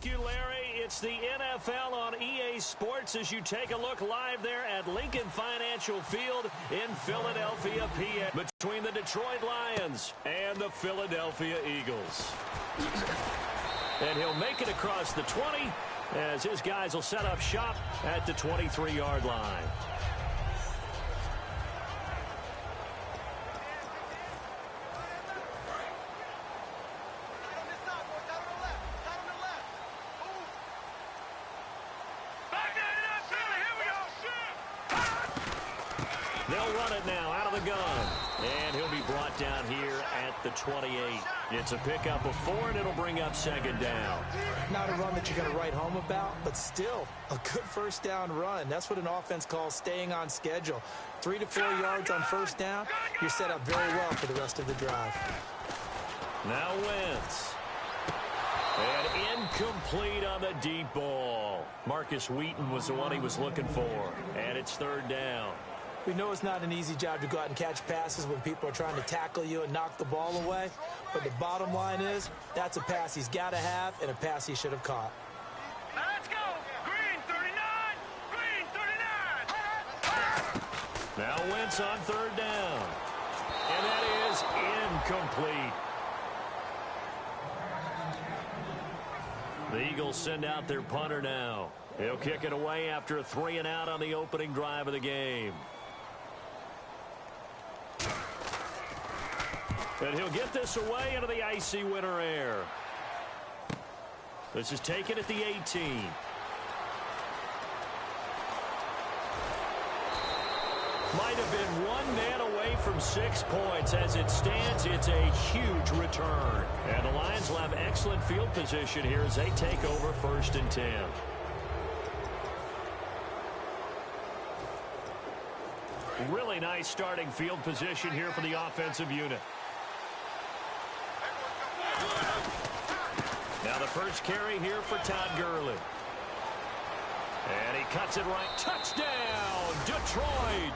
Thank you, Larry. It's the NFL on EA Sports as you take a look live there at Lincoln Financial Field in Philadelphia, PA, between the Detroit Lions and the Philadelphia Eagles. And he'll make it across the 20 as his guys will set up shop at the 23-yard line. They'll run it now out of the gun. And he'll be brought down here at the 28. It's a pickup of 4, and it'll bring up second down. Not a run that you're going to write home about, but still a good first down run. That's what an offense calls staying on schedule. 3 to 4 yards on first down. You're set up very well for the rest of the drive. Now Wentz. And incomplete on the deep ball. Marcus Wheaton was the one he was looking for. And it's third down. We know it's not an easy job to go out and catch passes when people are trying to tackle you and knock the ball away. But the bottom line is, that's a pass he's got to have and a pass he should have caught. Now let's go. Green 39. Green 39. Now Wentz on third down. And that is incomplete. The Eagles send out their punter now. He'll kick it away after a 3-and-out on the opening drive of the game. And he'll get this away into the icy winter air. This is taken at the 18. Might have been one man away from 6 points. As it stands, it's a huge return. And the Lions will have excellent field position here as they take over 1st and 10. Really nice starting field position here for the offensive unit. Now the first carry here for Todd Gurley. And he cuts it right. Touchdown, Detroit.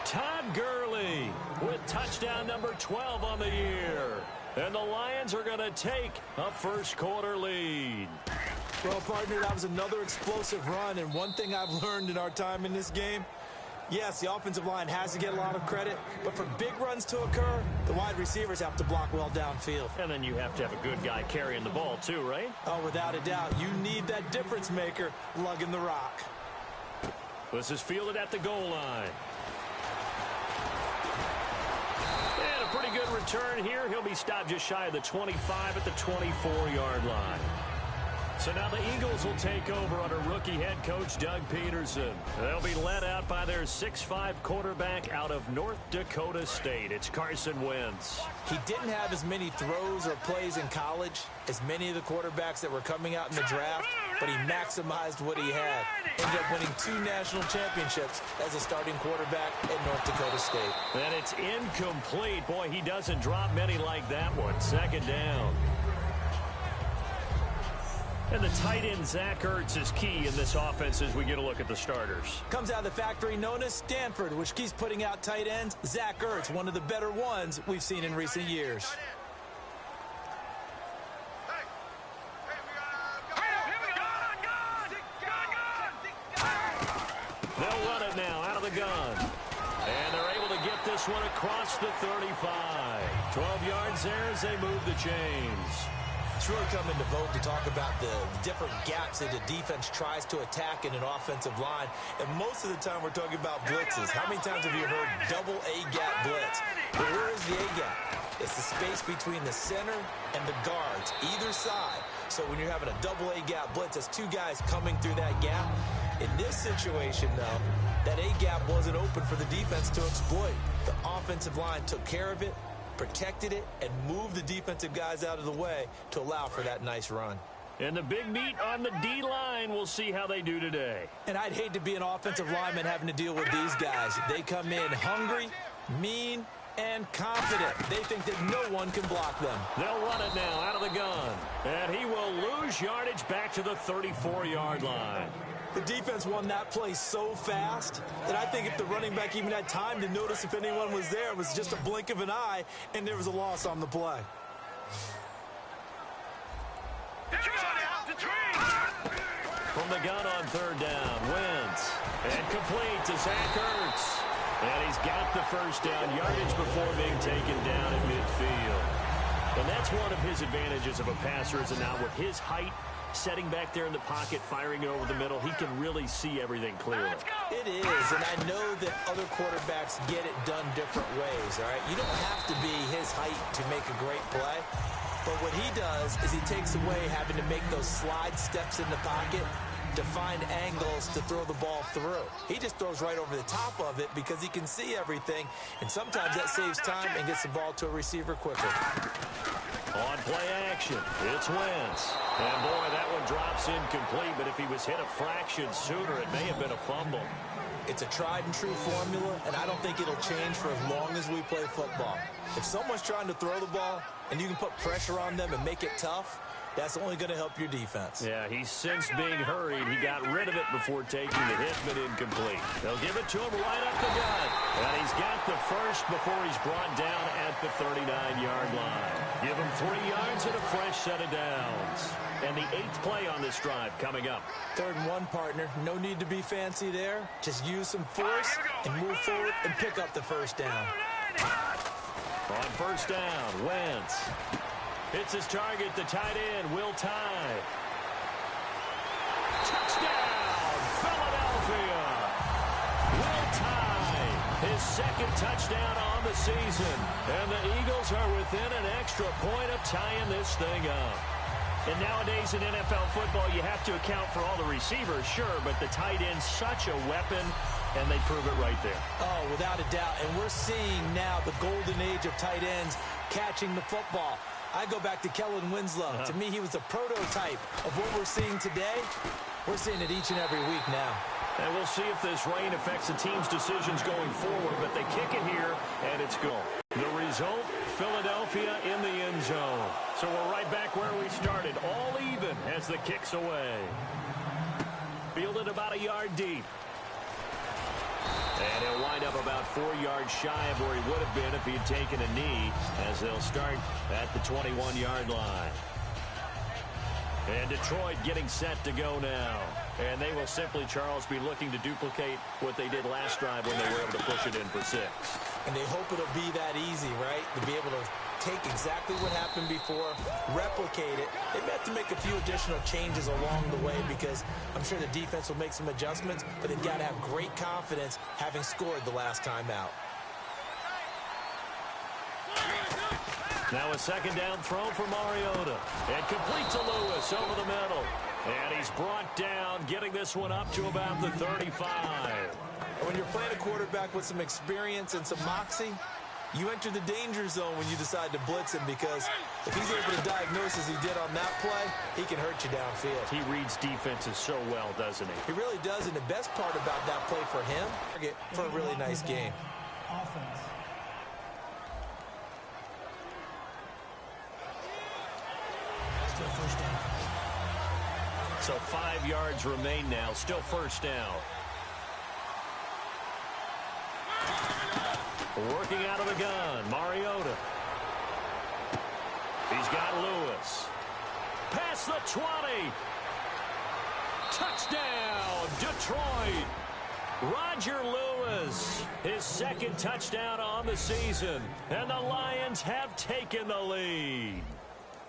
Todd Gurley with touchdown number 12 on the year. And the Lions are going to take a first-quarter lead. Well, partner, that was another explosive run. And one thing I've learned in our time in this game, yes, the offensive line has to get a lot of credit, but for big runs to occur, the wide receivers have to block well downfield. And then you have to have a good guy carrying the ball too, right? Oh, without a doubt. You need that difference maker lugging the rock. This is fielded at the goal line. And a pretty good return here. He'll be stopped just shy of the 25 at the 24-yard line. So now the Eagles will take over under rookie head coach Doug Peterson. They'll be led out by their 6'5" quarterback out of North Dakota State. It's Carson Wentz. He didn't have as many throws or plays in college as many of the quarterbacks that were coming out in the draft, but he maximized what he had. Ended up winning 2 national championships as a starting quarterback at North Dakota State. And it's incomplete. Boy, he doesn't drop many like that one. Second down. And the tight end, Zach Ertz, is key in this offense as we get a look at the starters. Comes out of the factory known as Stanford, which keeps putting out tight ends. Zach Ertz, one of the better ones we've seen in recent years. They'll run it now out of the gun. And they're able to get this one across the 35. 12 yards there as they move the chains. It's really come into vogue to talk about the different gaps that a defense tries to attack in an offensive line. And most of the time we're talking about blitzes. How many times have you heard double A-gap blitz? But where is the A-gap? It's the space between the center and the guards, either side. So when you're having a double A-gap blitz, that's 2 guys coming through that gap. In this situation, though, that A-gap wasn't open for the defense to exploit. The offensive line took care of it, protected it, and moved the defensive guys out of the way to allow for that nice run. And the big meat on the D-line, we'll see how they do today. And I'd hate to be an offensive lineman having to deal with these guys. They come in hungry, mean, and confident. They think that no one can block them. They'll run it now out of the gun. And he will lose yardage back to the 34-yard line. The defense won that play so fast that I think if the running back even had time to notice if anyone was there, it was just a blink of an eye, and there was a loss on the play. From the gun on third down, Wentz. And complete to Zach Ertz. And he's got the first down, yardage before being taken down at midfield. And that's one of his advantages of a passer, is now with his height, setting back there in the pocket, firing it over the middle, he can really see everything clearly. It is, and I know that other quarterbacks get it done different ways, all right? You don't have to be his height to make a great play. But what he does is he takes away having to make those slide steps in the pocket to find angles to throw the ball through. He just throws right over the top of it because he can see everything, and sometimes that saves time and gets the ball to a receiver quicker. On play action, it's Wentz. And boy, that one drops incomplete, but if he was hit a fraction sooner, it may have been a fumble. It's a tried and true formula, and I don't think it'll change for as long as we play football. If someone's trying to throw the ball and you can put pressure on them and make it tough, that's only going to help your defense. Yeah, he's since being hurried. He got rid of it before taking the hit, but incomplete. They'll give it to him right up the gut. And he's got the first before he's brought down at the 39-yard line. Give him 3 yards and a fresh set of downs. And the 8th play on this drive coming up. 3rd and 1, partner. No need to be fancy there. Just use some force and move forward and pick up the first down. On first down, Wentz. Hits his target, the tight end, Will Tye. Touchdown, Philadelphia. Will Tye, his 2nd touchdown on the season. And the Eagles are within an extra point of tying this thing up. And nowadays in NFL football, you have to account for all the receivers, sure, but the tight end's such a weapon, and they prove it right there. Oh, without a doubt. And we're seeing now the golden age of tight ends catching the football. I go back to Kellen Winslow. To me, he was a prototype of what we're seeing today. We're seeing it each and every week now. And we'll see if this rain affects the team's decisions going forward, but they kick it here, and it's goal. The result, Philadelphia in the end zone. So we're right back where we started, all even as the kick's away. Fielded about a yard deep. And he'll wind up about 4 yards shy of where he would have been if he had taken a knee, as they'll start at the 21-yard line. And Detroit getting set to go now. And they will simply, Charles, be looking to duplicate what they did last drive when they were able to push it in for 6. And they hope it'll be that easy, right? To be able to take exactly what happened before, replicate it. They may have to make a few additional changes along the way because I'm sure the defense will make some adjustments, but they've got to have great confidence having scored the last time out. Now a 2nd down throw for Mariota. And complete to Lewis over the middle. And he's brought down, getting this one up to about the 35. When you're playing a quarterback with some experience and some moxie, you enter the danger zone when you decide to blitz him, because if he's able to diagnose as he did on that play, he can hurt you downfield. He reads defenses so well, doesn't he? He really does, and the best part about that play for him, for a really nice game. Offense. Still first down. So 5 yards remain now. Still first down. Working out of the gun, Mariota. He's got Lewis. Past the 20. Touchdown, Detroit. Roger Lewis, his 2nd touchdown on the season. And the Lions have taken the lead.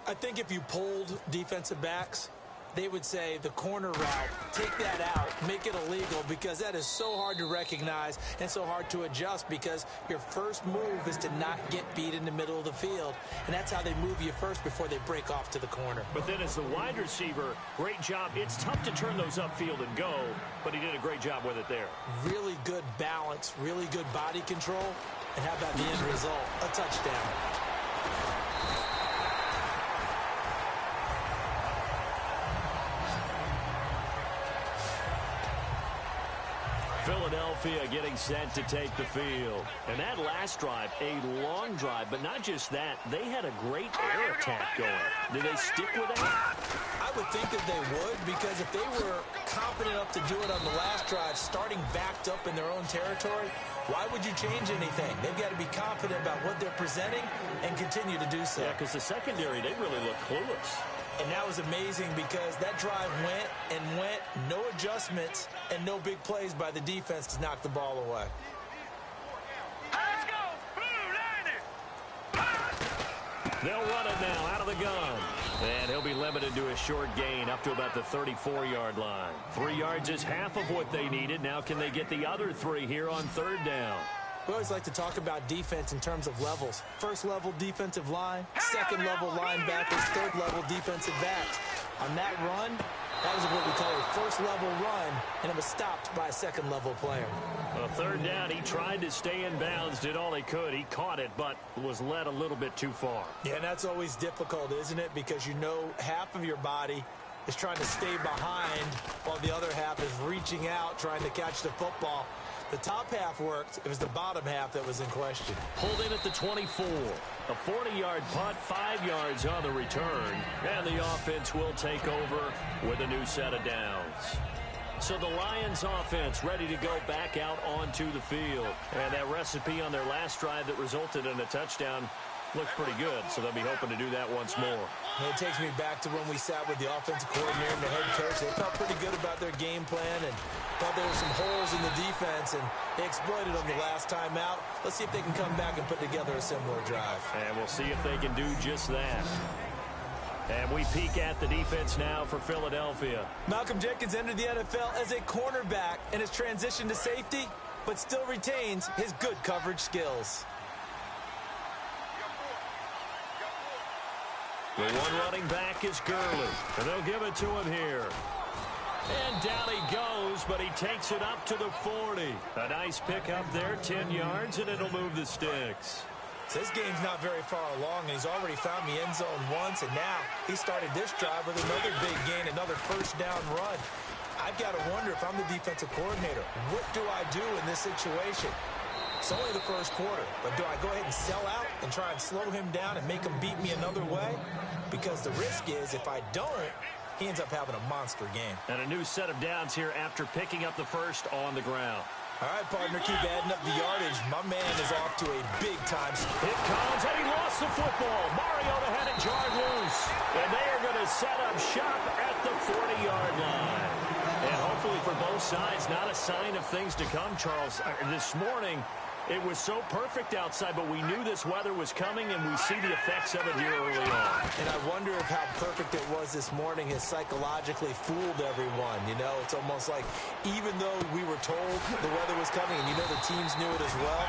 I think if you polled defensive backs, they would say the corner route, take that out, make it illegal, because that is so hard to recognize and so hard to adjust, because your first move is to not get beat in the middle of the field, and that's how they move you first before they break off to the corner. But then as the wide receiver, great job. It's tough to turn those upfield and go, but he did a great job with it there. Really good balance, really good body control, and how about the end result? A touchdown. Philadelphia getting set to take the field. And that last drive, a long drive, but not just that. They had a great air attack going. Did they stick with that? I would think that they would, because if they were confident enough to do it on the last drive, starting backed up in their own territory, why would you change anything? They've got to be confident about what they're presenting and continue to do so. Yeah, because the secondary, they really looked clueless. And that was amazing because that drive went and went, no adjustments, and no big plays by the defense to knock the ball away. Let's go, Blue Lightning. They'll run it now out of the gun. And he'll be limited to a short gain up to about the 34-yard line. 3 yards is half of what they needed. Now can they get the other 3 here on third down? We always like to talk about defense in terms of levels. First level defensive line, second level linebackers, third level defensive backs. On that run, that was what we call a first level run, and it was stopped by a second level player. Well, third down, he tried to stay in bounds, did all he could. He caught it, but was led a little bit too far. Yeah, and that's always difficult, isn't it? Because you know half of your body is trying to stay behind while the other half is reaching out, trying to catch the football. The top half worked. It was the bottom half that was in question. Pulled in at the 24. A 40-yard punt, 5 yards on the return. And the offense will take over with a new set of downs. So the Lions offense ready to go back out onto the field. And that recipe on their last drive that resulted in a touchdown looks pretty good, so they'll be hoping to do that once more. And it takes me back to when we sat with the offensive coordinator and the head coach. They felt pretty good about their game plan and thought there were some holes in the defense, and they exploited them the last time out. Let's see if they can come back and put together a similar drive. And we'll see if they can do just that. And we peek at the defense now for Philadelphia. Malcolm Jenkins entered the NFL as a cornerback and has transitioned to safety, but still retains his good coverage skills. The one running back is Gurley, and they'll give it to him here. And down he goes, but he takes it up to the 40. A nice pick up there, 10 yards, and it'll move the sticks. So this game's not very far along, and he's already found the end zone once, and now he started this drive with another big gain, another first down run. I've got to wonder if I'm the defensive coordinator, what do I do in this situation? It's only the first quarter, but do I go ahead and sell out and try and slow him down and make him beat me another way? Because the risk is if I don't, he ends up having a monster game. And a new set of downs here after picking up the first on the ground. All right, partner, keep adding up the yardage. My man is off to a big-time. It comes, and he lost the football. Mariota had it jarred loose. And they are going to set up shop at the 40-yard line. And hopefully for both sides, not a sign of things to come, Charles. This morning, it was so perfect outside, but we knew this weather was coming, and we see the effects of it here early on. And I wonder if how perfect it was this morning has psychologically fooled everyone. You know, it's almost like even though we were told the weather was coming, and you know the teams knew it as well,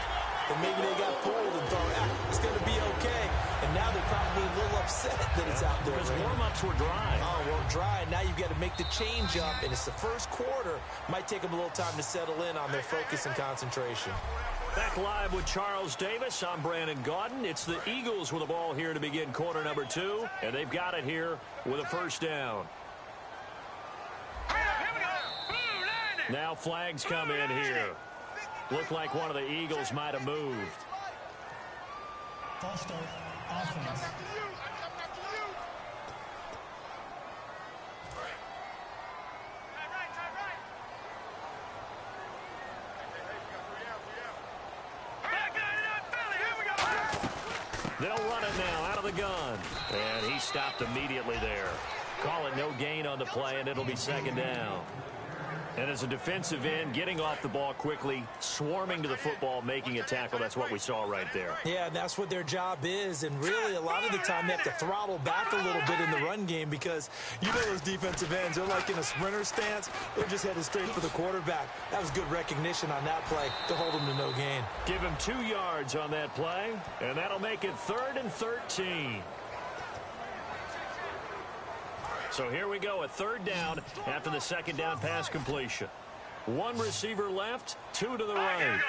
but maybe they got fooled and thought, it's going to be okay. And now they're probably a little upset that it's out there. Because warm-ups were dry. Oh, well, dry. Now you've got to make the change up, and it's the first quarter. Might take them a little time to settle in on their focus and concentration. Back live with Charles Davis. I'm Brandon Gaudin. It's the Eagles with the ball here to begin quarter number 2, and they've got it here with a first down. Now flags come in here. Looked like one of the Eagles might have moved. False start, offense. They'll run it now out of the gun. And he stopped immediately there. Call it no gain on the play, and it'll be second down. And as a defensive end, getting off the ball quickly, swarming to the football, making a tackle, that's what we saw right there. Yeah, that's what their job is. And really, a lot of the time, they have to throttle back a little bit in the run game because you know those defensive ends, they're like in a sprinter stance. They're just headed straight for the quarterback. That was good recognition on that play to hold them to no gain. Give him 2 yards on that play, and that'll make it 3rd and 13. So here we go, a third down after the second down pass completion. 1 receiver left, 2 to the right.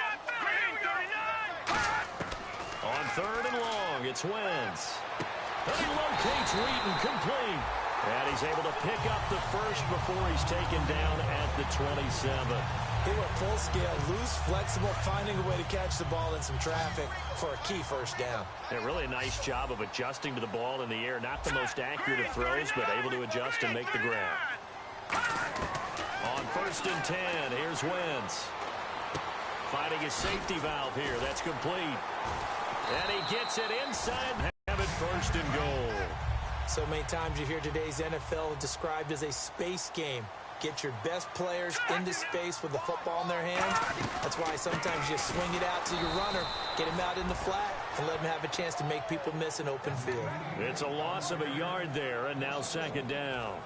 On 3rd and long, it's Wentz. And he locates Wheaton complete. And he's able to pick up the first before he's taken down at the 27. They went full scale, loose, flexible, finding a way to catch the ball in some traffic for a key first down. Yeah, really a nice job of adjusting to the ball in the air. Not the most accurate of throws, but able to adjust and make the grab. On 1st and 10, here's Wentz. Finding his safety valve here. That's complete. And he gets it inside. Have it 1st and goal. So many times you hear today's NFL described as a space game. Get your best players into space with the football in their hands. That's why sometimes you swing it out to your runner, get him out in the flat, and let him have a chance to make people miss an open field. It's a loss of a yard there, and now second down.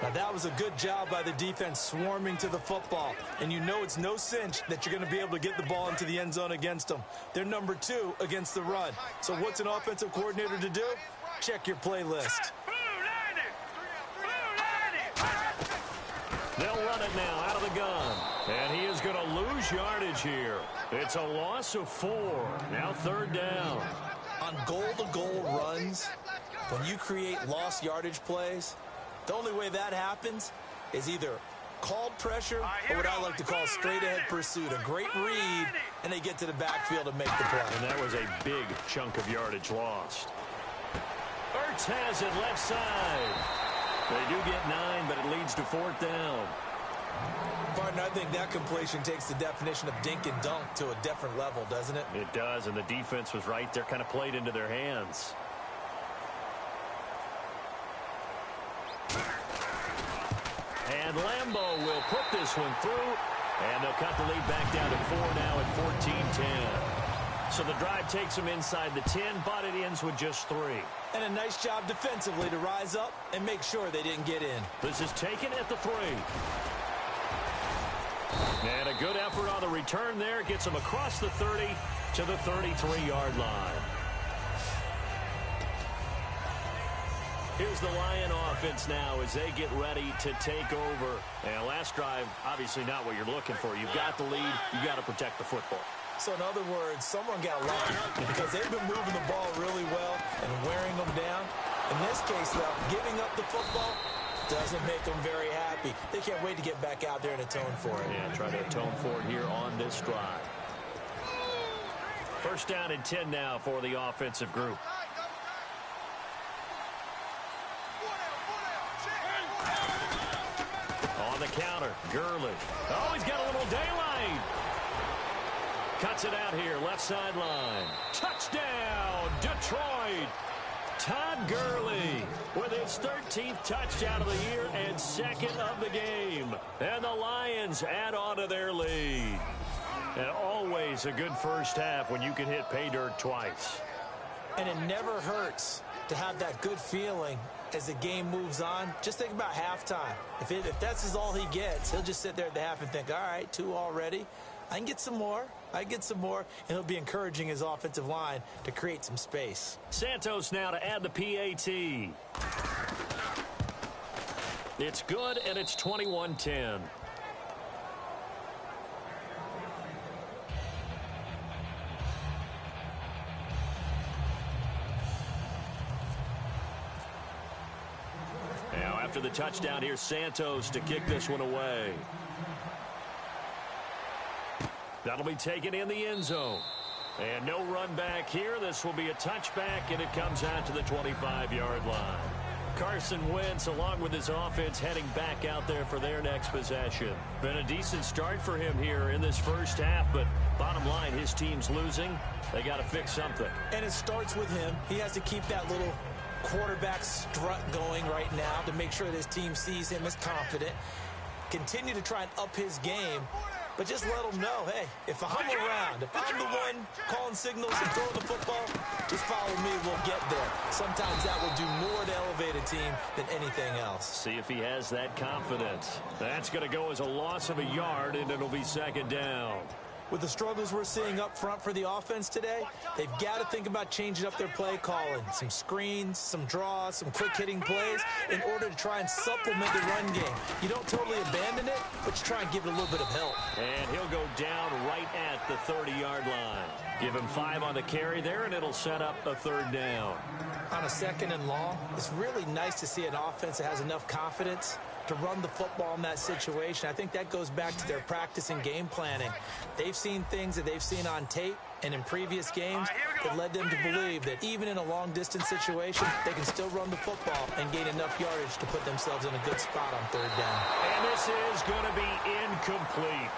Now, that was a good job by the defense swarming to the football. And you know it's no cinch that you're going to be able to get the ball into the end zone against them. They're number 2 against the run. So what's an offensive coordinator to do? Check your playlist. They'll run it now out of the gun. And he is going to lose yardage here. It's a loss of 4. Now third down. On goal-to-goal runs, when you create lost yardage plays, the only way that happens is either called pressure or what I like to call straight-ahead pursuit. A great read, and they get to the backfield and make the play. And that was a big chunk of yardage lost. Ertz has it left side. They do get 9, but it leads to fourth down. Partner, I think that completion takes the definition of dink and dunk to a different level, doesn't it? It does, and the defense was right there, kind of played into their hands. And Lambeau will put this one through, and they'll cut the lead back down to 4 now at 14-10. So the drive takes them inside the 10, but it ends with just 3. And a nice job defensively to rise up and make sure they didn't get in. This is taken at the 3. And a good effort on the return there. Gets them across the 30 to the 33-yard line. Here's the Lion offense now as they get ready to take over. And last drive, obviously not what you're looking for. You've got the lead. You've got to protect the football. So in other words, someone got lucky because they've been moving the ball really well and wearing them down. In this case, though, giving up the football doesn't make them very happy. They can't wait to get back out there and atone for it. Yeah, try to atone for it here on this drive. First down and 10 now for the offensive group. On the counter, Gurley. Oh, he's got a little daylight. Cuts it out here, left sideline. Touchdown, Detroit. Todd Gurley with his 13th touchdown of the year and second of the game. And the Lions add on to their lead. And always a good first half when you can hit pay dirt twice. And it never hurts to have that good feeling as the game moves on. Just think about halftime. If that's all he gets, he'll just sit there at the half and think, all right, 2 already. I can get some more. And he'll be encouraging his offensive line to create some space. Santos now to add the PAT. It's good, and it's 21-10. Now, after the touchdown, here's Santos to kick this one away. That'll be taken in the end zone. And no run back here. This will be a touchback, and it comes out to the 25-yard line. Carson Wentz, along with his offense, heading back out there for their next possession. Been a decent start for him here in this first half, but bottom line, his team's losing. They got to fix something. And it starts with him. He has to keep that little quarterback strut going right now to make sure that his team sees him as confident. Continue to try and up his game. But just let them know, hey, if I'm around, if I'm the one calling signals and throwing the football, just follow me, we'll get there. Sometimes that will do more to elevate a team than anything else. See if he has that confidence. That's going to go as a loss of a yard, and it'll be second down. With the struggles we're seeing up front for the offense today, they've got to think about changing up their play calling. Some screens, some draws, some quick-hitting plays in order to try and supplement the run game. You don't totally abandon it, but you try and give it a little bit of help. And he'll go down right at the 30-yard line. Give him 5 on the carry there, and it'll set up a third down. On a second and long, it's really nice to see an offense that has enough confidence to run the football in that situation. I think that goes back to their practice and game planning. They've seen things that they've seen on tape and in previous games that led them to believe that even in a long-distance situation, they can still run the football and gain enough yardage to put themselves in a good spot on third down. And this is going to be incomplete.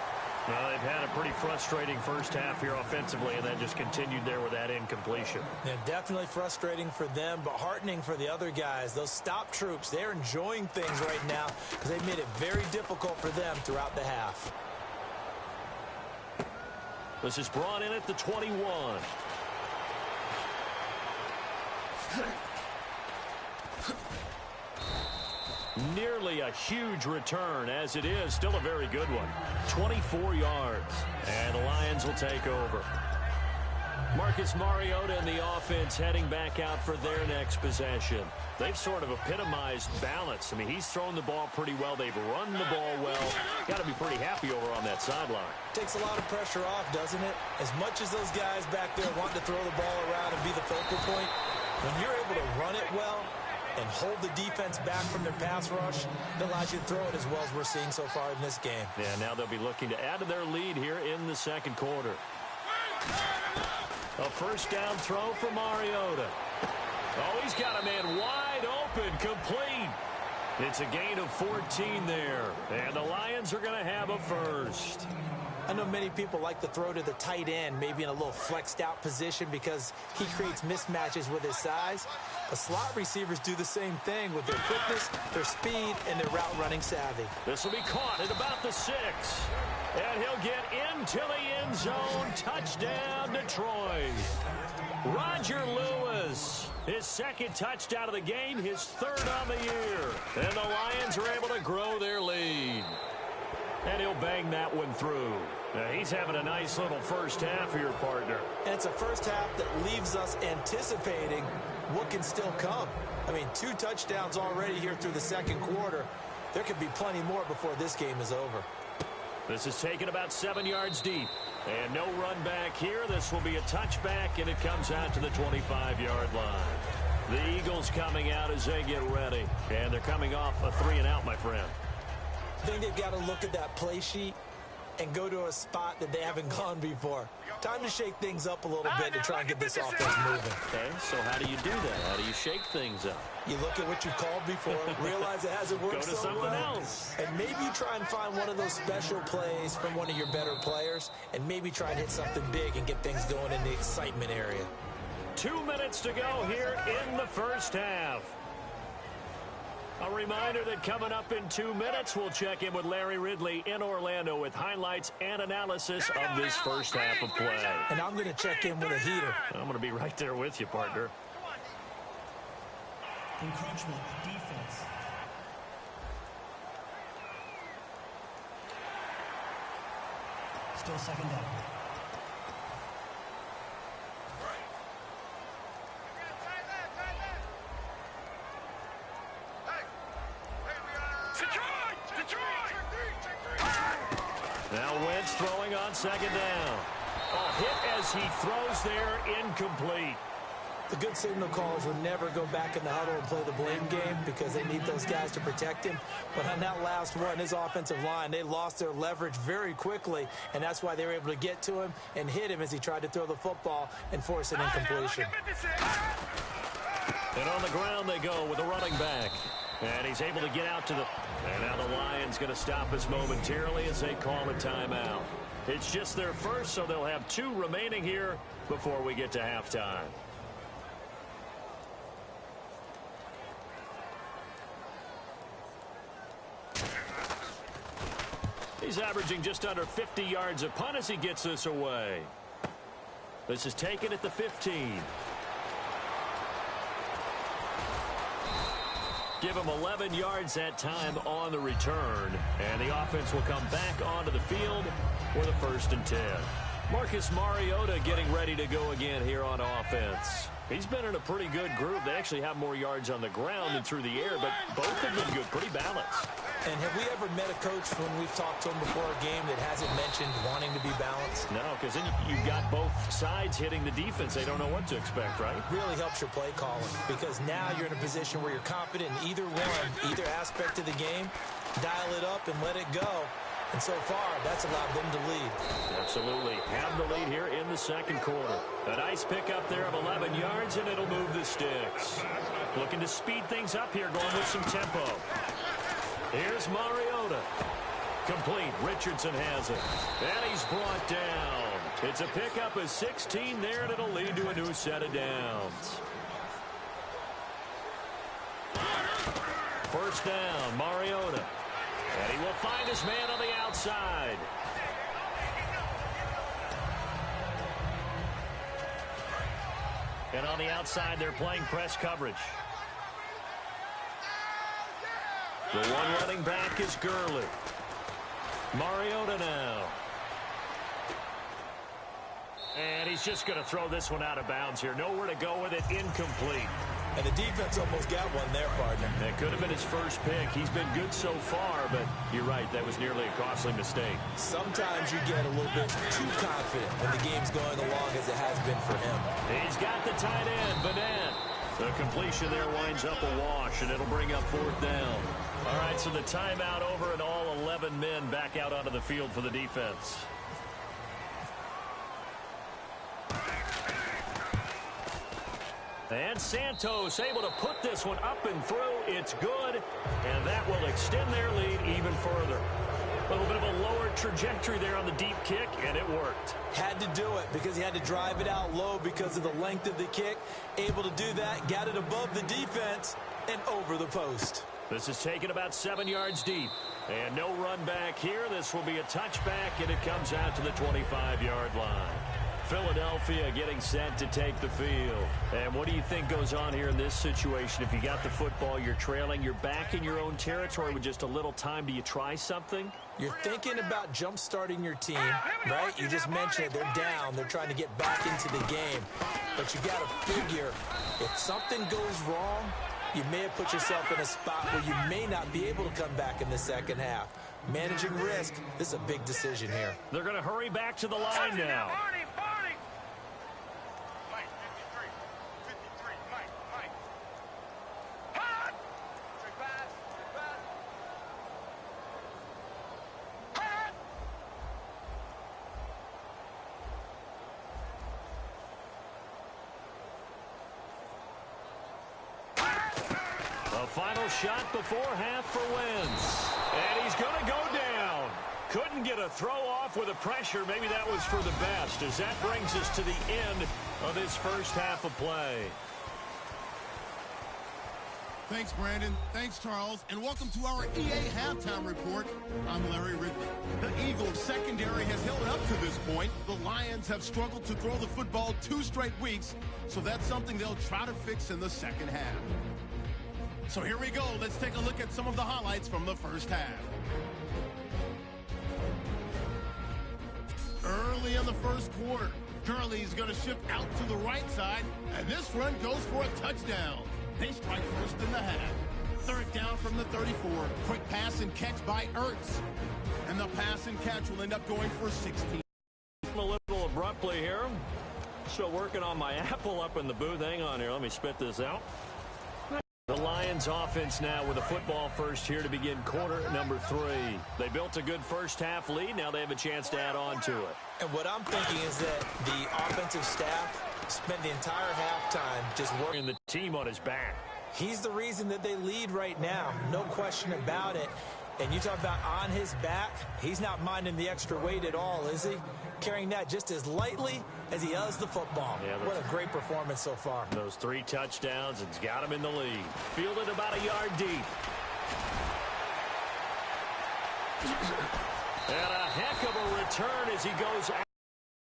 Well, they've had a pretty frustrating first half here offensively, and that just continued there with that incompletion. Yeah, definitely frustrating for them, but heartening for the other guys. Those stop troops, they're enjoying things right now because they've made it very difficult for them throughout the half. This is brought in at the 21. Nearly a huge return, as it is still a very good one. 24 yards, and the Lions will take over. Marcus Mariota and the offense heading back out for their next possession. They've sort of epitomized balance. I mean, he's thrown the ball pretty well. They've run the ball well. Got to be pretty happy over on that sideline. Takes a lot of pressure off, doesn't it? As much as those guys back there want to throw the ball around and be the focal point, when you're able to run it well and hold the defense back from their pass rush, it allows you to throw it as well as we're seeing so far in this game. Yeah, now they'll be looking to add to their lead here in the second quarter. A first down throw for Mariota. Oh, he's got a man wide open, complete. It's a gain of 14 there, and the Lions are going to have a first. I know many people like to throw to the tight end, maybe in a little flexed out position because he creates mismatches with his size. The slot receivers do the same thing with their quickness, their speed, and their route running savvy. This will be caught at about the 6. And he'll get into the end zone. Touchdown, Detroit. Roger Lewis, his second touchdown of the game, his third on the year. And the Lions are able to grow their lead. And he'll bang that one through. Now, he's having a nice little first half here, partner. And it's a first half that leaves us anticipating what can still come. I mean, 2 touchdowns already here through the second quarter. There could be plenty more before this game is over. This is taken about 7 yards deep. And no run back here. This will be a touchback, and it comes out to the 25-yard line. The Eagles coming out as they get ready. And they're coming off a 3-and-out, my friend. I think they've got to look at that play sheet and go to a spot that they haven't gone before. Time to shake things up a little bit to try and get this offense moving. Okay, so how do you do that? How do you shake things up? You look at what you called before, realize it hasn't worked Go to so something well, else. and maybe you try and find one of those special plays from one of your better players, and maybe try and hit something big and get things going in the excitement area. 2 minutes to go here in the first half. A reminder that coming up in 2 minutes, we'll check in with Larry Ridley in Orlando with highlights and analysis of this first half of play. And I'm going to check in with a heater. I'm going to be right there with you, partner. Encroachment, defense. Still second down. Now Wentz throwing on second down. A hit as he throws there, incomplete. The good signal callers would never go back in the huddle and play the blame game because they need those guys to protect him. But on that last one, his offensive line, they lost their leverage very quickly, and that's why they were able to get to him and hit him as he tried to throw the football and force an incompletion. And on the ground they go with the running back. And he's able to get out to the... And now the Lions going to stop us momentarily as they call a timeout. It's just their first, so they'll have 2 remaining here before we get to halftime. He's averaging just under 50 yards a punt as he gets this away. This is taken at the 15. Give him 11 yards that time on the return. And the offense will come back onto the field for the 1st and 10. Marcus Mariota getting ready to go again here on offense. He's been in a pretty good group. They actually have more yards on the ground than through the air, but both have been good, pretty balanced. And have we ever met a coach when we've talked to him before a game that hasn't mentioned wanting to be balanced? No, because then you've got both sides hitting the defense. They don't know what to expect, right? Really helps your play calling because now you're in a position where you're confident in either one, either aspect of the game. Dial it up and let it go. And so far, that's allowed them to lead. Absolutely. Have the lead here in the second quarter. A nice pickup there of 11 yards, and it'll move the sticks. Looking to speed things up here, going with some tempo. Here's Mariota. Complete. Richardson has it. And he's brought down. It's a pickup of 16 there, and it'll lead to a new set of downs. First down, Mariota. And he will find his man on the outside. And on the outside, they're playing press coverage. The one running back is Gurley. Mariota now. And he's just going to throw this one out of bounds here. Nowhere to go with it. Incomplete. And the defense almost got one there, partner. That could have been his first pick. He's been good so far, but you're right. That was nearly a costly mistake. Sometimes you get a little bit too confident when the game's going along as it has been for him. He's got the tight end, Vanette. The completion there winds up a wash, and it'll bring up fourth down. All right, so the timeout over, and all 11 men back out onto the field for the defense. And Santos able to put this one up and through. It's good, and that will extend their lead even further. A little bit of a lower trajectory there on the deep kick, and it worked. Had to do it because he had to drive it out low because of the length of the kick. Able to do that, got it above the defense and over the post. This is taken about 7 yards deep. And no run back here. This will be a touchback, and it comes out to the 25-yard line. Philadelphia getting set to take the field. And what do you think goes on here in this situation? If you got the football, you're trailing, you're back in your own territory with just a little time. Do you try something? You're thinking about jump-starting your team, right? You just mentioned it. They're down. They're trying to get back into the game. But you got to figure, if something goes wrong, you may have put yourself in a spot where you may not be able to come back in the second half. Managing risk, this is a big decision here. They're going to hurry back to the line now. Final shot before half for Wentz. And he's going to go down. Couldn't get a throw off with the pressure. Maybe that was for the best, as that brings us to the end of this first half of play. Thanks, Brandon. Thanks, Charles. And welcome to our EA Halftime Report. I'm Larry Ridley. The Eagles' secondary has held up to this point. The Lions have struggled to throw the football 2 straight weeks, so that's something they'll try to fix in the second half. So here we go. Let's take a look at some of the highlights from the first half. Early in the first quarter, Gurley's going to shift out to the right side, and this run goes for a touchdown. They strike first in the half. Third down from the 34. Quick pass and catch by Ertz. And the pass and catch will end up going for 16. A little abruptly here. Still working on my apple up in the booth. Hang on here. Let me spit this out. The Lions offense now with a football first here to begin quarter number 3. They built a good first half lead. Now they have a chance to add on to it. And what I'm thinking is that the offensive staff spent the entire halftime just working the team on his back. He's the reason that they lead right now. No question about it. And you talk about on his back, he's not minding the extra weight at all, is he? Carrying that just as lightly as he does the football. Yeah, what a great performance so far. Those 3 touchdowns, it's got him in the lead. Fielded about a yard deep. And a heck of a return as he goes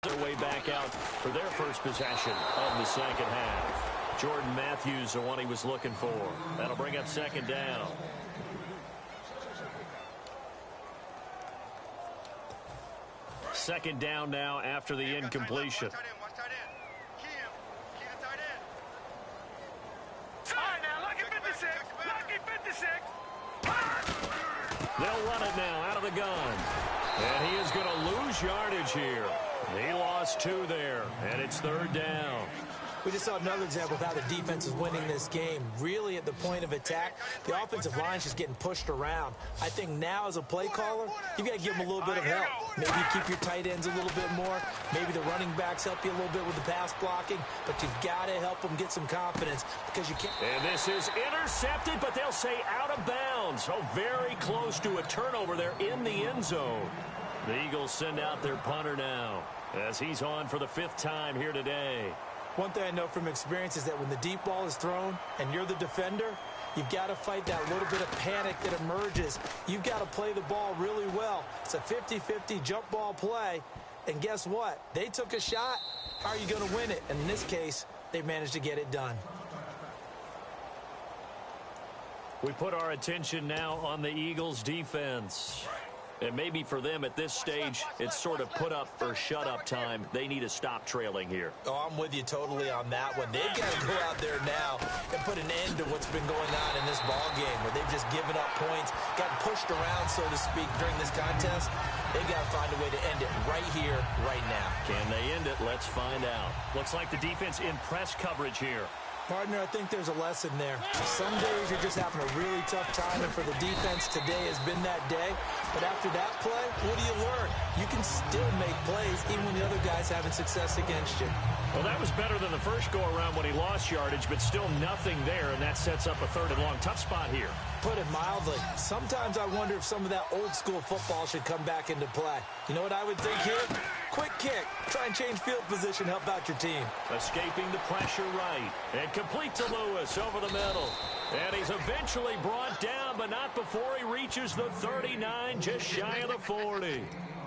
their way back out for their first possession of the second half. Jordan Matthews, the one he was looking for. That'll bring up second down. Second down now after the incompletion. They'll run it now out of the gun. And he is going to lose yardage here. He lost 2 there, and it's third down. We just saw another example of how the defense is winning this game. Really at the point of attack, the offensive line is just getting pushed around. I think now as a play caller, you got to give them a little bit of help. Maybe you keep your tight ends a little bit more. Maybe the running backs help you a little bit with the pass blocking. But you've got to help them get some confidence because you can't. And this is intercepted, but they'll say out of bounds. Oh, very close to a turnover there in the end zone. The Eagles send out their punter now as he's on for the 5th time here today. One thing I know from experience is that when the deep ball is thrown and you're the defender, you've got to fight that little bit of panic that emerges. You've got to play the ball really well. It's a 50-50 jump ball play. And guess what? They took a shot. How are you going to win it? And in this case, they managed to get it done. We put our attention now on the Eagles' defense. And maybe for them at this stage, it's sort of put up or shut up time. They need to stop trailing here. Oh, I'm with you totally on that one. They've got to go out there now and put an end to what's been going on in this ball game where they've just given up points, got pushed around, so to speak, during this contest. They've got to find a way to end it right here, right now. Can they end it? Let's find out. Looks like the defense in press coverage here. Partner, I think there's a lesson there. Some days you're just having a really tough time, and for the defense, today has been that day. But after that play, what do you learn? You can still make plays even when the other guy's having success against you. Well, that was better than the first go-around when he lost yardage, but still nothing there, and that sets up a 3rd and long. Tough spot here. Put it mildly. Sometimes I wonder if some of that old-school football should come back into play. You know what I would think here? Quick kick. Try and change field position. Help out your team. Escaping the pressure right. And complete to Lewis over the middle. And he's eventually brought down, but not before he reaches the 39, just shy of the 40.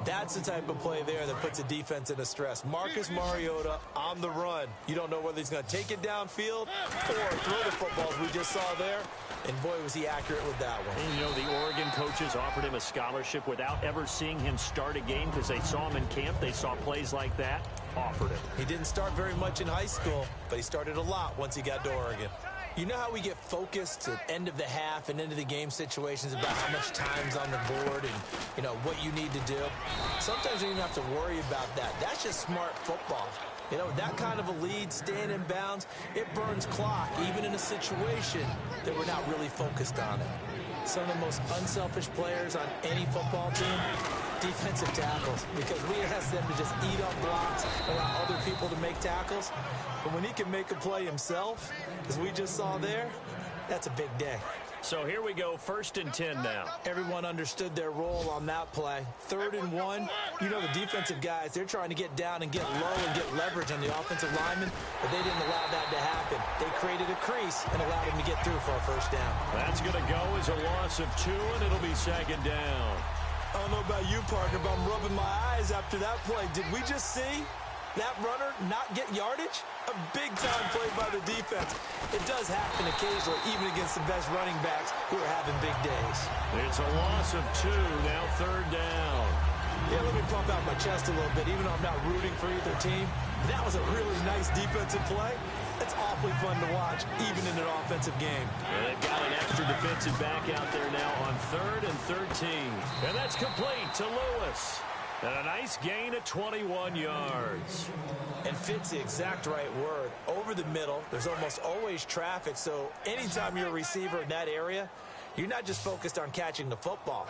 That's the type of play there that puts a defense in a stress. Marcus Mariota on the run. You don't know whether he's going to take it downfield or throw the footballs we just saw there. And boy, was he accurate with that one. And you know, the Oregon coaches offered him a scholarship without ever seeing him start a game because they saw him in camp. They saw plays like that, offered him. He didn't start very much in high school, but he started a lot once he got to Oregon. You know how we get focused at end of the half and end of the game situations about how much time's on the board and, you know, what you need to do? Sometimes you don't even have to worry about that. That's just smart football. You know, that kind of a lead, staying in bounds, it burns clock, even in a situation that we're not really focused on it. Some of the most unselfish players on any football team, defensive tackles, because we ask them to just eat up blocks and allow other people to make tackles. But when he can make a play himself, as we just saw there, that's a big day. So here we go, 1st and 10 now. Everyone understood their role on that play. 3rd and 1, you know the defensive guys, they're trying to get down and get low and get leverage on the offensive lineman, but they didn't allow that to happen. They created a crease and allowed him to get through for a 1st down. That's going to go as a loss of 2, and it'll be 2nd down. I don't know about you, partner, but I'm rubbing my eyes after that play. Did we just see that runner not get yardage? A big-time play by the defense. It does happen occasionally, even against the best running backs who are having big days. It's a loss of 2, now 3rd down. Yeah, let me pump out my chest a little bit, even though I'm not rooting for either team. That was a really nice defensive play. It's awfully fun to watch, even in an offensive game. And they've got an extra defensive back out there now on 3rd and 13. And that's complete to Lewis. And a nice gain of 21 yards. And fits the exact right word. Over the middle, there's almost always traffic, so anytime you're a receiver in that area, you're not just focused on catching the football.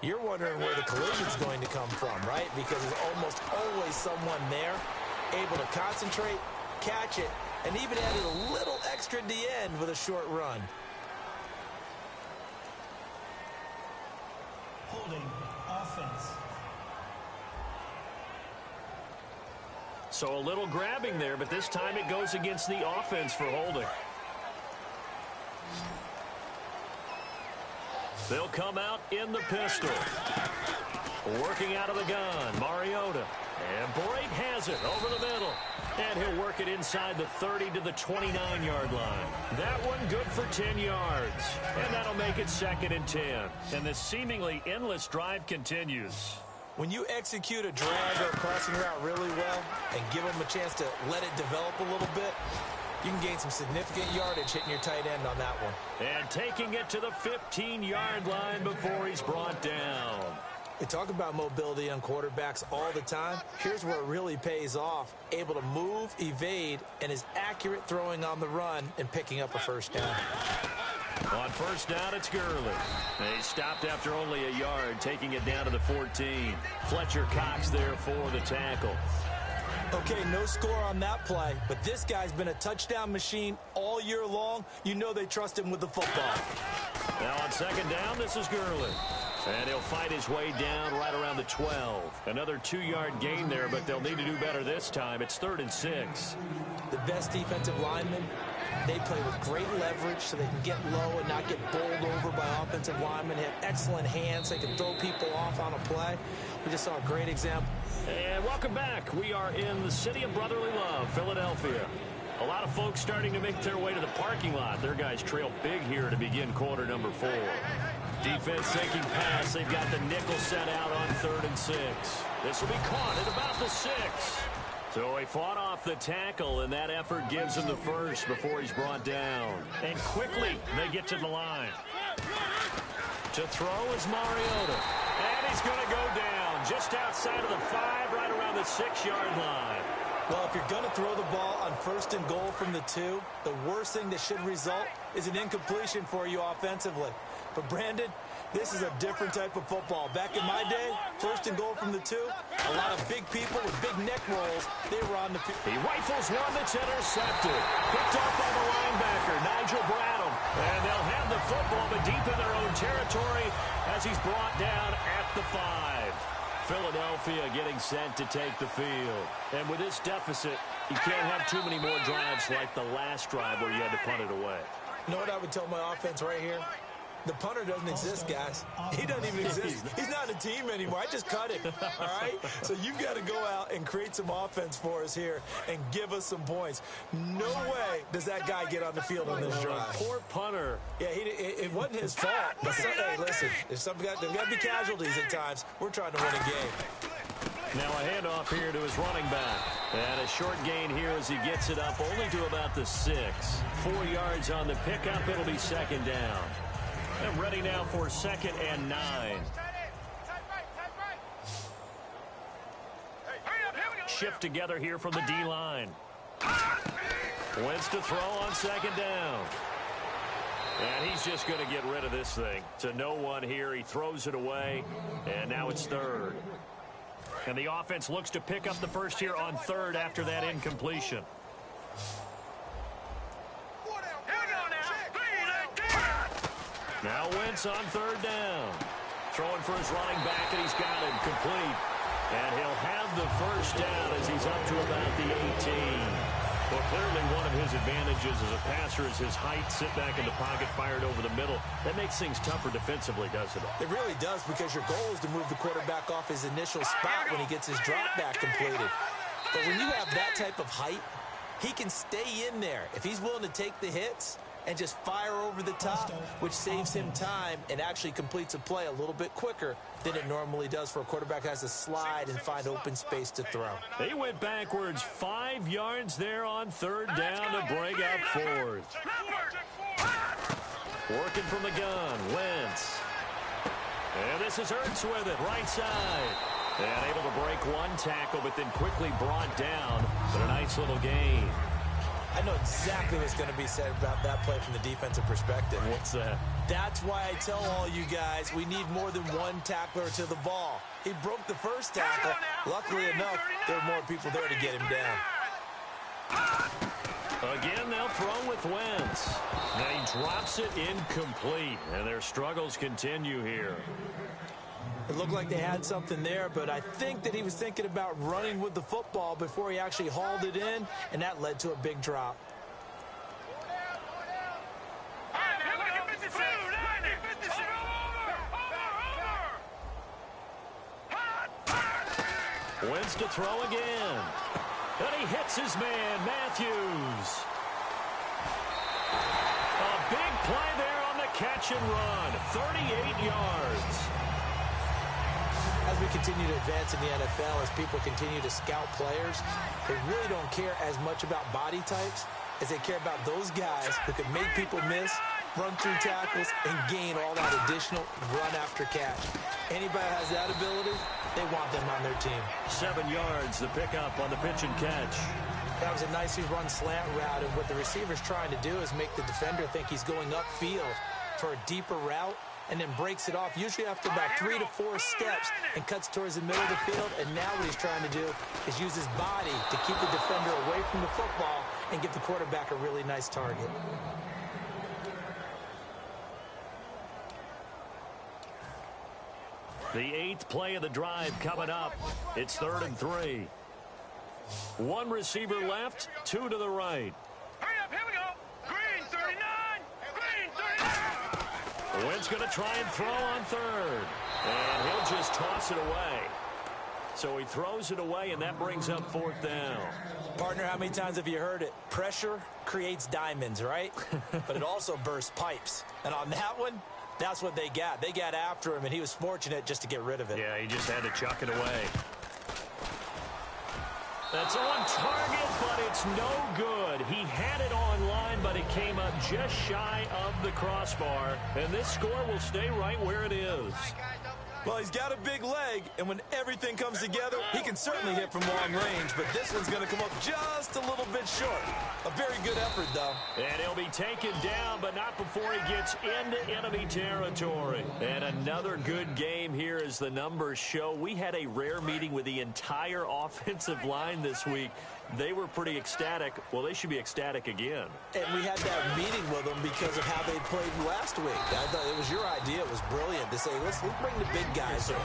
You're wondering where the collision's going to come from, right? Because there's almost always someone there able to concentrate, catch it, and even added a little extra at the end with a short run. Holding offense. So a little grabbing there, but this time it goes against the offense for holding. They'll come out in the pistol. Working out of the gun, Mariota. And Bright has it over the middle. And he'll work it inside the 30 to the 29-yard line. That one good for 10 yards. And that'll make it 2nd and 10. And this seemingly endless drive continues. When you execute a drag or a crossing route really well and give them a chance to let it develop a little bit, you can gain some significant yardage hitting your tight end on that one. And taking it to the 15-yard line before he's brought down. We talk about mobility on quarterbacks all the time. Here's where it really pays off. Able to move, evade, and is accurate throwing on the run and picking up a first down. On first down, it's Gurley. He stopped after only a yard, taking it down to the 14. Fletcher Cox there for the tackle. Okay, no score on that play, but this guy's been a touchdown machine all year long. You know they trust him with the football. Now on second down, this is Gurley. And he'll fight his way down right around the 12. Another 2-yard gain there, but they'll need to do better this time. It's 3rd and 6. The best defensive linemen, they play with great leverage so they can get low and not get bowled over by offensive linemen. They have excellent hands. They can throw people off on a play. We just saw a great example. And welcome back. We are in the city of brotherly love, Philadelphia. A lot of folks starting to make their way to the parking lot. Their guys trail big here to begin quarter number 4. Defense taking pass. They've got the nickel set out on 3rd and 6. This will be caught at about the 6. So he fought off the tackle, and that effort gives him the first before he's brought down. And quickly, they get to the line. To throw is Mariota. And he's going to go down just outside of the 5, right around the 6-yard line. Well, if you're going to throw the ball on 1st and goal from the 2, the worst thing that should result is an incompletion for you offensively. But, Brandon, this is a different type of football. Back in my day, 1st and goal from the 2, a lot of big people with big neck rolls, they were on the field. He rifles one that's intercepted. Picked off by the linebacker, Nigel Bradham. And they'll have the football, but deep in their own territory as he's brought down at the 5. Philadelphia getting set to take the field. And with this deficit, you can't have too many more drives like the last drive where you had to punt it away. You know what I would tell my offense right here? The punter doesn't exist, guys. He doesn't even exist. He's not a team anymore. I just cut him, all right? So you've got to go out and create some offense for us here and give us some points. No way does that guy get on the field on this drive. Poor punter. Yeah, it wasn't his fault. But hey, listen, there's got to be casualties at times. We're trying to win a game. Now a handoff here to his running back. And a short gain here as he gets it up only to about the 6. 4 yards on the pickup. It'll be 2nd down. And ready now for 2nd and 9. Shift together here from the D-line. Wentz to throw on 2nd down. And he's just going to get rid of this thing. To no one here. He throws it away. And now it's 3rd. And the offense looks to pick up the first here on 3rd after that incompletion. Now Wentz on 3rd down. Throwing for his running back, and he's got him complete. And he'll have the first down as he's up to about the 18. Well, clearly one of his advantages as a passer is his height. Sit back in the pocket, fired over the middle. That makes things tougher defensively, doesn't it? It really does, because your goal is to move the quarterback off his initial spot when he gets his drop back completed. But when you have that type of height, he can stay in there. If he's willing to take the hits and just fire over the top, which saves him time and actually completes a play a little bit quicker than it normally does for a quarterback who has to slide and find open space to throw. They went backwards 5 yards there on 3rd down to break up 4th. Working from the gun, Wentz. And this is Ertz with it, right side. And able to break one tackle, but then quickly brought down. But a nice little gain. I know exactly what's going to be said about that play from the defensive perspective. What's that? That's why I tell all you guys we need more than one tackler to the ball. He broke the first tackle. Luckily enough, there were more people there to get him down. Again, they'll throw with Wentz. Now he drops it incomplete, and their struggles continue here. It looked like they had something there, but I think that he was thinking about running with the football before he actually hauled it in, and that led to a big drop. Wentz to throw again. And he hits his man, Matthews. A big play there on the catch and run. 38 yards. As we continue to advance in the NFL, as people continue to scout players, they really don't care as much about body types as they care about those guys who can make people miss run through tackles, and gain all that additional run after catch. Anybody has that ability, they want them on their team. 7 yards, the pickup on the pitch and catch. That was a nicely run slant route, and what the receiver's trying to do is make the defender think he's going upfield for a deeper route, and then breaks it off, usually after about 3 to 4 steps, and cuts towards the middle of the field. And now what he's trying to do is use his body to keep the defender away from the football and give the quarterback a really nice target. The 8th play of the drive coming up. It's 3rd and 3. 1 receiver left, 2 to the right. Hurry up, here we go. Green 39. Green 39. Wynn's going to try and throw on 3rd. And he'll just toss it away. So he throws it away, and that brings up 4th down. Partner, how many times have you heard it? Pressure creates diamonds, right? But it also bursts pipes. And on that one, that's what they got. They got after him, and he was fortunate just to get rid of it. Yeah, he just had to chuck it away. That's on target, but it's no good. He had it on line, but it came up just shy of the crossbar. And this score will stay right where it is. Well, he's got a big leg, and when everything comes together, he can certainly hit from long range, but this one's going to come up just a little bit short. A very good effort, though. And he'll be taken down, but not before he gets into enemy territory. And another good game here as the numbers show. We had a rare meeting with the entire offensive line this week. They were pretty ecstatic. Well, they should be ecstatic again. And we had that meeting with them because of how they played last week. I thought it was your idea. It was brilliant to say, let's bring the big guys in.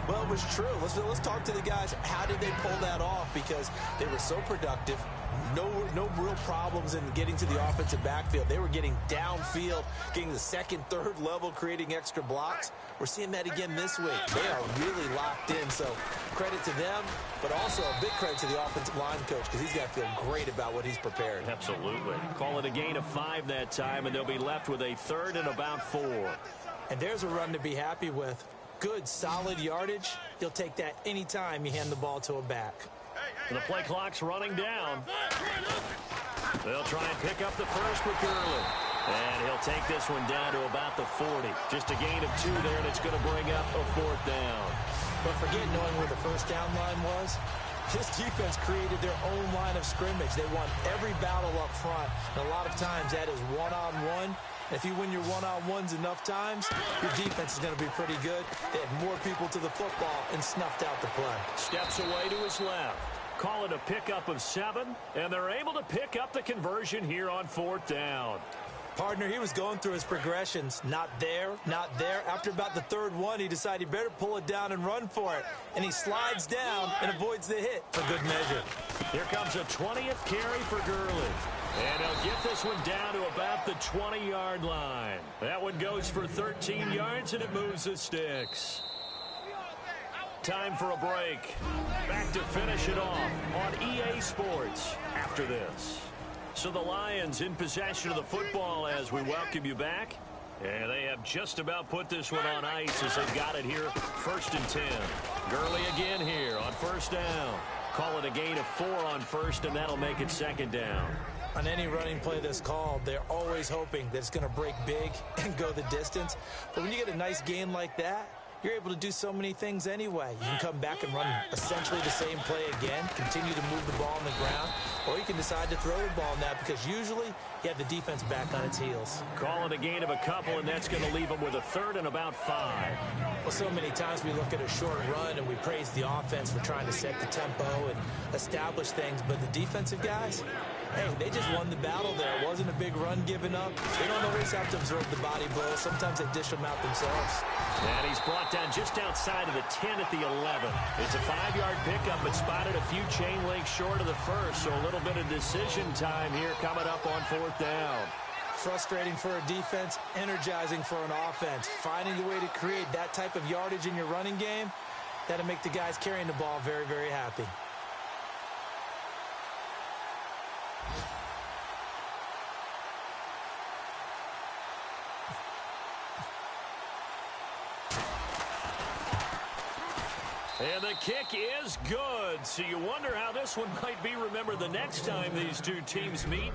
Well, it was true. Let's talk to the guys. How did they pull that off? Because they were so productive. No real problems in getting to the offensive backfield. They were getting downfield, getting the second, third level, creating extra blocks. We're seeing that again this week. They are really locked in, so credit to them, but also a big credit to the offensive line coach because he's got to feel great about what he's prepared. Absolutely. Call it a gain of 5 that time, and they'll be left with a 3rd and about 4. And there's a run to be happy with. Good, solid yardage. You'll take that any time you hand the ball to a back. The play clock's running down. They'll try and pick up the first with Gurley. And he'll take this one down to about the 40. Just a gain of 2 there, and it's going to bring up a 4th down. But forget knowing where the first down line was. This defense created their own line of scrimmage. They won every battle up front. And a lot of times that is one-on-one. If you win your one-on-ones enough times, your defense is going to be pretty good. They had more people to the football and snuffed out the play. Steps away to his left. Call it a pickup of 7, and they're able to pick up the conversion here on 4th down. Partner, he was going through his progressions. Not there, not there. After about the 3rd one, he decided he better pull it down and run for it. And he slides down and avoids the hit for good measure. Here comes a 20th carry for Gurley. And he'll get this one down to about the 20-yard line. That one goes for 13 yards, and it moves the sticks. Time for a break. Back to finish it off on EA Sports after this. So the Lions in possession of the football as we welcome you back. And they have just about put this one on ice as they've got it here. 1st and 10. Gurley again here on 1st down. Call it a gain of 4 on 1st, and that'll make it 2nd down. On any running play that's called, they're always hoping that it's going to break big and go the distance. But when you get a nice gain like that, you're able to do so many things anyway. You can come back and run essentially the same play again, continue to move the ball on the ground, or you can decide to throw the ball now because usually you have the defense back on its heels. Call it a gain of a couple, and that's going to leave them with a 3rd and about 5. Well, so many times we look at a short run and we praise the offense for trying to set the tempo and establish things, but the defensive guys, hey, they just won the battle there. It wasn't a big run given up. They don't always have to absorb the body blows. Sometimes they dish them out themselves. And he's brought down just outside of the 10 at the 11. It's a 5-yard pickup, but spotted a few chain links short of the first, so a little bit of decision time here coming up on 4th down. Frustrating for a defense, energizing for an offense. Finding a way to create that type of yardage in your running game, that'll make the guys carrying the ball very, very happy. And the kick is good. So you wonder how this one might be remembered the next time these two teams meet.